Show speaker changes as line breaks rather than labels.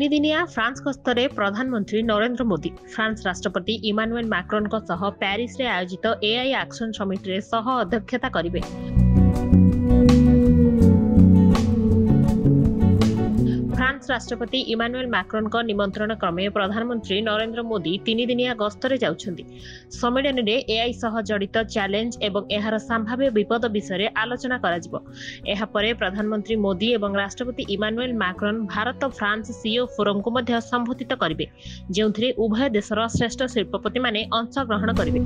तीन दिनिया फ्रांस गस्तरे प्रधानमंत्री नरेंद्र मोदी फ्रांस राष्ट्रपति इमानुएल मैक्रोन पेरिस रे आयोजित एआई एक्शन समिट रे सह अध्यक्षता करिवे। फ्रांस राष्ट्रपति इमानुएल मैक्रोन का निमंत्रण क्रमे प्रधानमंत्री नरेंद्र मोदी तीन दिनिया गस्तरे जाउछन्ति। सम्मेलन रे एआई सह जड़ित चैलेंज एवं एहार संभाव्य विपद विषय आलोचना कराजिबो। एहा परे प्रधानमंत्री मोदी एवं राष्ट्रपति Emmanuel Macron Bharat France CEO forum को मध्य संबोधित करिवे, जेउथिरे उभय देशर श्रेष्ठ शिल्पपति माने अंश ग्रहण करिवे।